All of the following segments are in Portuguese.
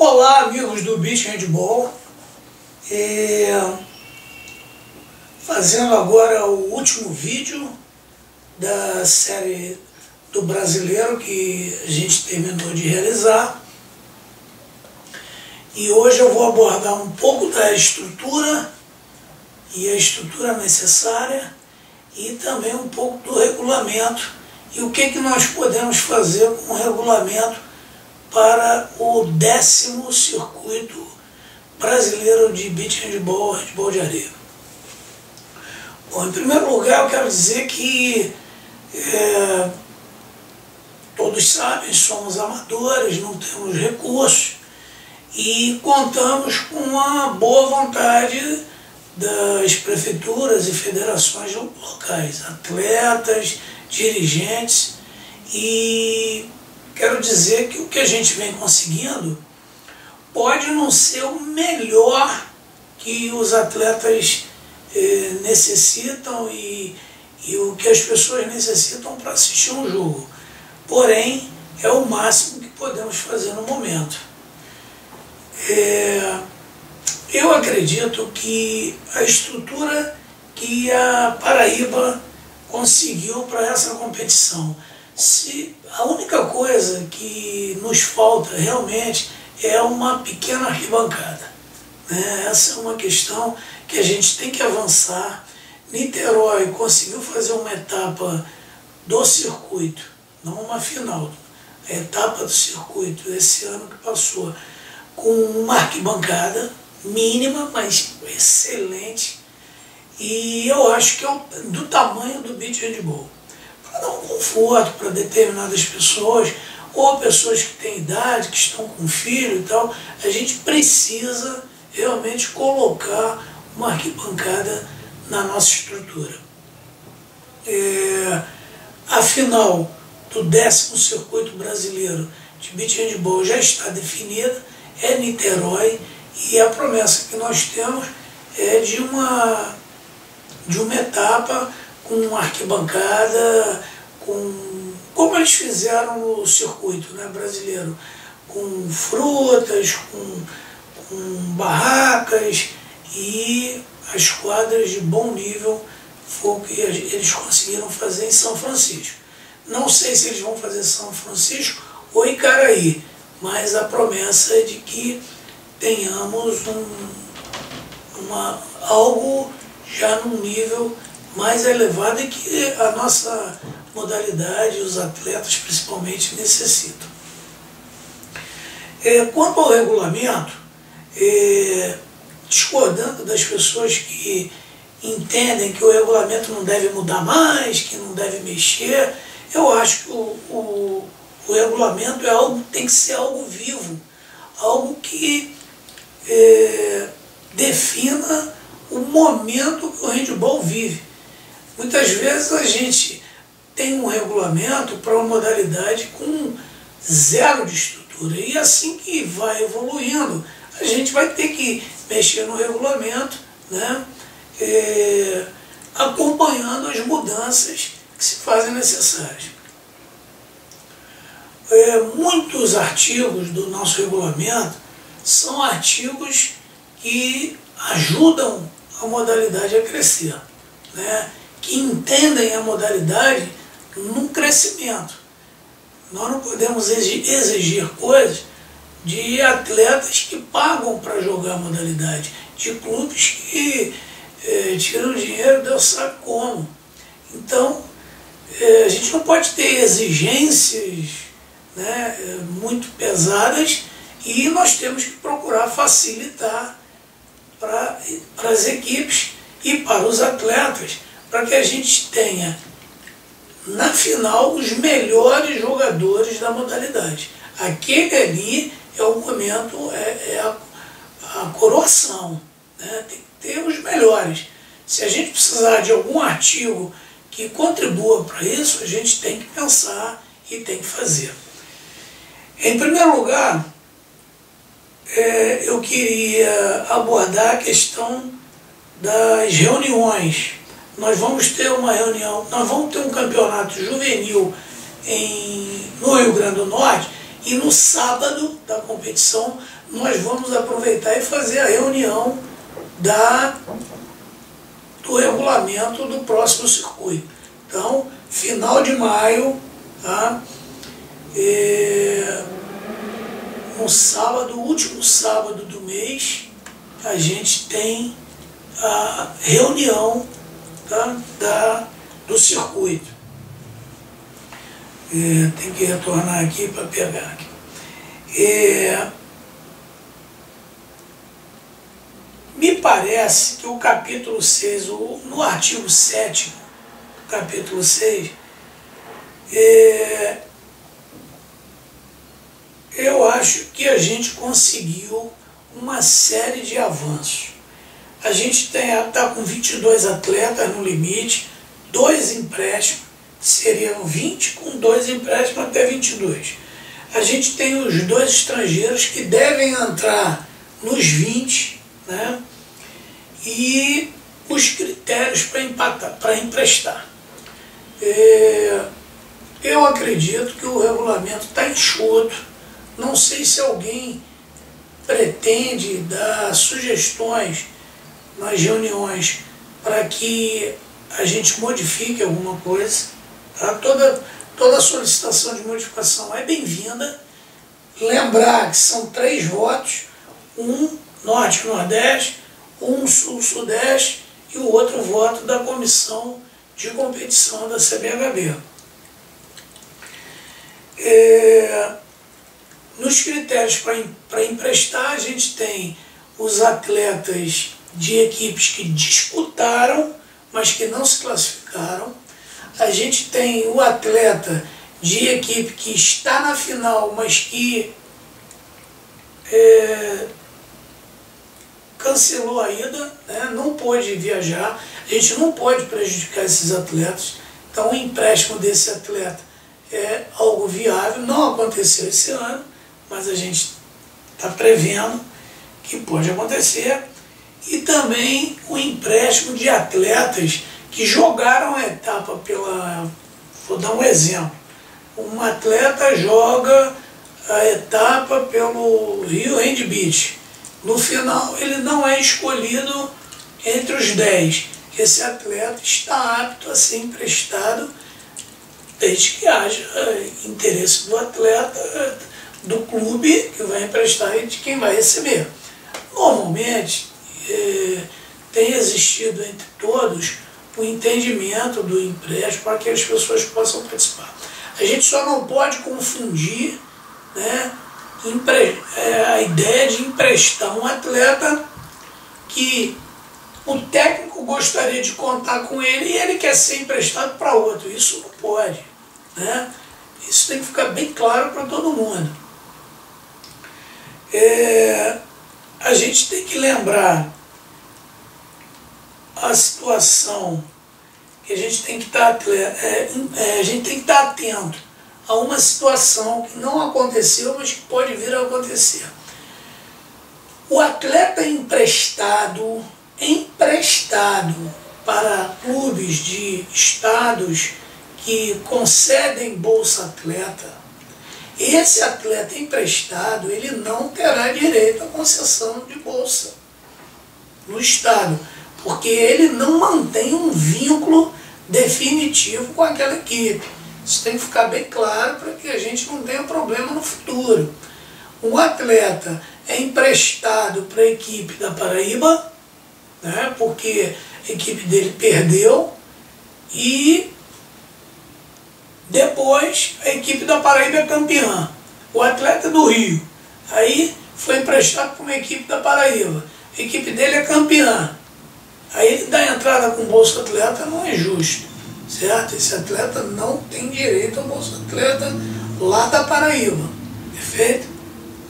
Olá, amigos do Beach Handball. Fazendo agora o último vídeo da série do Brasileiro que a gente terminou de realizar. E hoje eu vou abordar um pouco da estrutura e a estrutura necessária e também um pouco do regulamento e o que nós podemos fazer com o regulamento para o 10º circuito brasileiro de beach handball, handball de areia. Bom, em primeiro lugar eu quero dizer que todos sabem, somos amadores, não temos recursos e contamos com a boa vontade das prefeituras e federações locais, atletas, dirigentes, e quero dizer que o que a gente vem conseguindo pode não ser o melhor que os atletas necessitam e o que as pessoas necessitam para assistir um jogo. Porém, é o máximo que podemos fazer no momento. Eu acredito que a estrutura que a Paraíba conseguiu para essa competição, a única coisa que nos falta realmente é uma pequena arquibancada, né? Essa é uma questão que a gente tem que avançar. Niterói conseguiu fazer uma etapa do circuito, não uma final, a etapa do circuito esse ano que passou, com uma arquibancada mínima, mas excelente, e eu acho que é do tamanho do beach handball, para dar um conforto para determinadas pessoas, ou pessoas que têm idade, que estão com filho e tal. A gente precisa realmente colocar uma arquibancada na nossa estrutura. A final do 10º circuito brasileiro de beach handball já está definida, é Niterói, e a promessa que nós temos é de uma etapa com arquibancada, como eles fizeram no circuito, né, brasileiro, com frutas, com barracas, e as quadras de bom nível foi o que eles conseguiram fazer em São Francisco. Não sei se eles vão fazer São Francisco ou Icaraí, mas a promessa é de que tenhamos algo já num nível mais elevado e que a nossa modalidade, os atletas principalmente, necessitam. Quanto ao regulamento, discordando das pessoas que entendem que o regulamento não deve mudar mais, que não deve mexer, eu acho que o regulamento tem que ser algo vivo, algo que defina o momento que o handball vive. Muitas vezes a gente tem um regulamento para uma modalidade com zero de estrutura, e assim que vai evoluindo, a gente vai ter que mexer no regulamento, né, acompanhando as mudanças que se fazem necessárias. Muitos artigos do nosso regulamento são artigos que ajudam a modalidade a crescer, né, que entendem a modalidade num crescimento. Nós não podemos exigir coisas de atletas que pagam para jogar a modalidade, de clubes que tiram dinheiro, Deus sabe como. Então, a gente não pode ter exigências, né, muito pesadas, e nós temos que procurar facilitar para as equipes e para os atletas, para que a gente tenha na final os melhores jogadores da modalidade. Aquele ali é o momento, a coroação, né? Tem que ter os melhores. Se a gente precisar de algum artigo que contribua para isso, a gente tem que pensar e tem que fazer. Em primeiro lugar, eu queria abordar a questão das reuniões. Nós vamos ter uma reunião, nós vamos ter um campeonato juvenil no Rio Grande do Norte, E no sábado da competição nós vamos aproveitar e fazer a reunião do regulamento do próximo circuito. Então, final de maio, tá? No sábado, último sábado do mês, a gente tem a reunião, tá, do circuito. Tem que retornar aqui para pegar aqui. Me parece que o capítulo 6, no artigo 7º, capítulo 6, eu acho que a gente conseguiu uma série de avanços. A gente está com 22 atletas no limite, 2 empréstimos, seriam 20, com 2 empréstimos até 22. A gente tem os 2 estrangeiros que devem entrar nos 20, né? E os critérios para emprestar. Eu acredito que o regulamento está enxuto. Não sei se alguém pretende dar sugestões nas reuniões para que a gente modifique alguma coisa. Tá? Toda solicitação de modificação é bem-vinda. Lembrar que são 3 votos, um Norte e Nordeste, um Sul-Sudeste e o outro voto da comissão de competição da CBHB. Nos critérios para emprestar, a gente tem os atletas de equipes que disputaram, mas que não se classificaram. A gente tem o atleta de equipe que está na final, mas que cancelou a ida, né? Não pôde viajar. A gente não pode prejudicar esses atletas. Então o empréstimo desse atleta é algo viável. Não aconteceu esse ano, mas a gente está prevendo que pode acontecer. E também o empréstimo de atletas que jogaram a etapa pela... Vou dar um exemplo. Um atleta joga a etapa pelo Rio Hand Beach. No final, ele não é escolhido entre os 10. Esse atleta está apto a ser emprestado desde que haja interesse do atleta, do clube que vai emprestar e de quem vai receber. Normalmente, tem existido entre todos o entendimento do empréstimo para que as pessoas possam participar. A gente só não pode confundir, né, a ideia de emprestar um atleta que o técnico gostaria de contar com ele e ele quer ser emprestado para outro. Isso não pode, né? Isso tem que ficar bem claro para todo mundo. A gente tem que lembrar a situação que a gente tem que estar atento a uma situação que não aconteceu, mas que pode vir a acontecer. O atleta emprestado para clubes de estados que concedem Bolsa Atleta, esse atleta emprestado, ele não terá direito à concessão de bolsa no estado, porque ele não mantém um vínculo definitivo com aquela equipe. Isso tem que ficar bem claro para que a gente não tenha problema no futuro. Um atleta é emprestado para a equipe da Paraíba, né, porque a equipe dele perdeu, e depois a equipe da Paraíba é campeã. O atleta do Rio, aí foi emprestado para uma equipe da Paraíba, a equipe dele é campeã. Aí ele dá entrada com Bolsa Atleta, não é justo, certo? Esse atleta não tem direito a Bolsa Atleta lá da Paraíba, perfeito?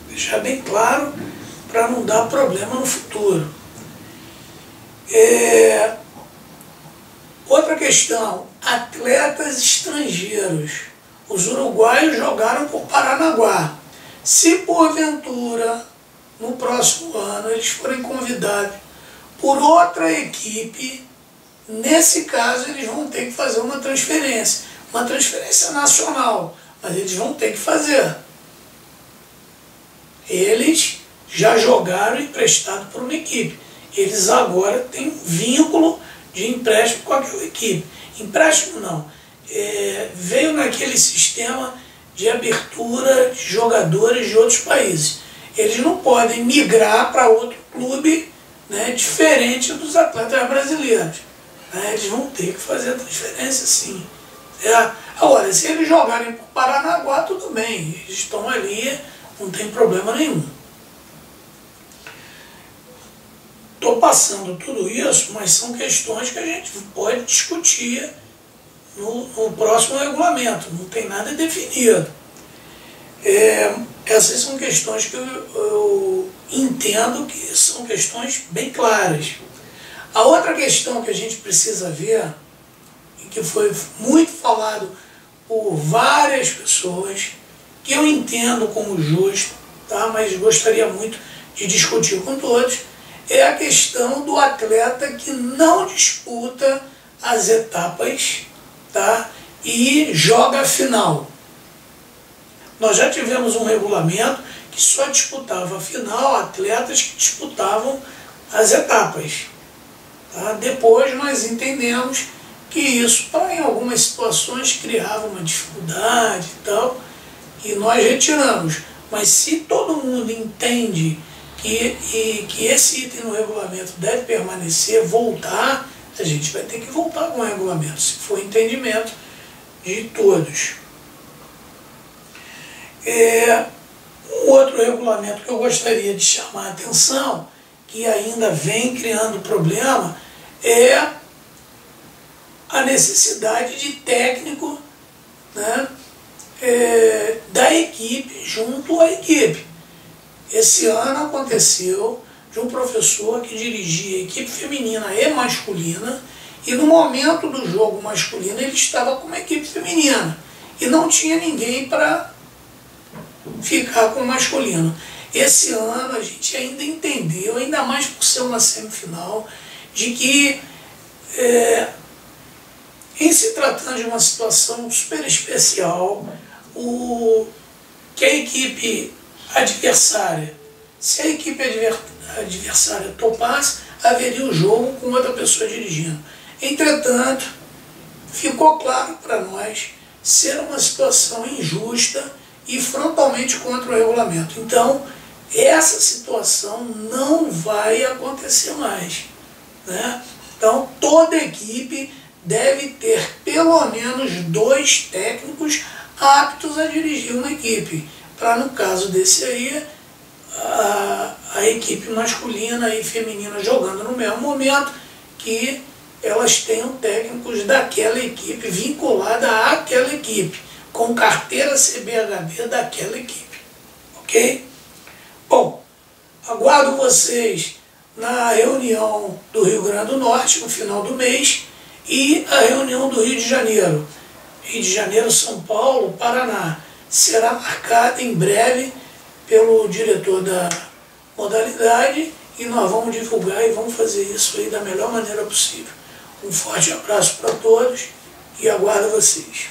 Deixar bem claro para não dar problema no futuro. Outra questão, atletas estrangeiros. Os uruguaios jogaram por Paranaguá. Se porventura, no próximo ano, eles forem convidados por outra equipe, nesse caso eles vão ter que fazer uma transferência nacional, mas eles vão ter que fazer, Eles já jogaram emprestado por uma equipe. Eles agora têm um vínculo de empréstimo com aquela equipe. Empréstimo não. Veio naquele sistema de abertura de jogadores de outros países. Eles não podem migrar para outro clube, né, diferente dos atletas brasileiros. Né? Eles vão ter que fazer a transferência sim. Agora, se eles jogarem por Paranaguá, tudo bem. Eles estão ali, não tem problema nenhum. Estou passando tudo isso, mas são questões que a gente pode discutir no próximo regulamento. Não tem nada definido. Essas são questões que eu entendo que são questões bem claras. A outra questão que a gente precisa ver, e que foi muito falado por várias pessoas, que eu entendo como justo, tá? Mas gostaria muito de discutir com todos, é a questão do atleta que não disputa as etapas, tá? E joga a final. Nós já tivemos um regulamento que só disputava a final atletas que disputavam as etapas. Tá? Depois nós entendemos que isso, em algumas situações, criava uma dificuldade e tal, e nós retiramos. Mas se todo mundo entende que esse item no regulamento deve permanecer, voltar, a gente vai ter que voltar com o regulamento, se for entendimento de todos. Um outro regulamento que eu gostaria de chamar a atenção, que ainda vem criando problema, é a necessidade de técnico, né, da equipe junto à equipe. Esse ano aconteceu de um professor que dirigia a equipe feminina e masculina, e no momento do jogo masculino ele estava com uma equipe feminina, e não tinha ninguém para ficar com o masculino. Esse ano a gente ainda entendeu, ainda mais por ser uma semifinal, de que em se tratando de uma situação super especial, que a equipe adversária, se a equipe adversária topasse, haveria o jogo com outra pessoa dirigindo. Entretanto, ficou claro para nós ser uma situação injusta e frontalmente contra o regulamento. Então, essa situação não vai acontecer mais. Né? Então, toda equipe deve ter pelo menos 2 técnicos aptos a dirigir uma equipe. Para, no caso desse aí, a equipe masculina e feminina jogando no mesmo momento, que elas tenham técnicos daquela equipe, vinculada àquela equipe, com carteira CBHB daquela equipe. Ok? Bom, aguardo vocês na reunião do Rio Grande do Norte, no final do mês, e a reunião do Rio de Janeiro. Rio de Janeiro, São Paulo, Paraná. Será marcada em breve pelo diretor da modalidade e nós vamos divulgar e vamos fazer isso aí da melhor maneira possível. Um forte abraço para todos e aguardo vocês.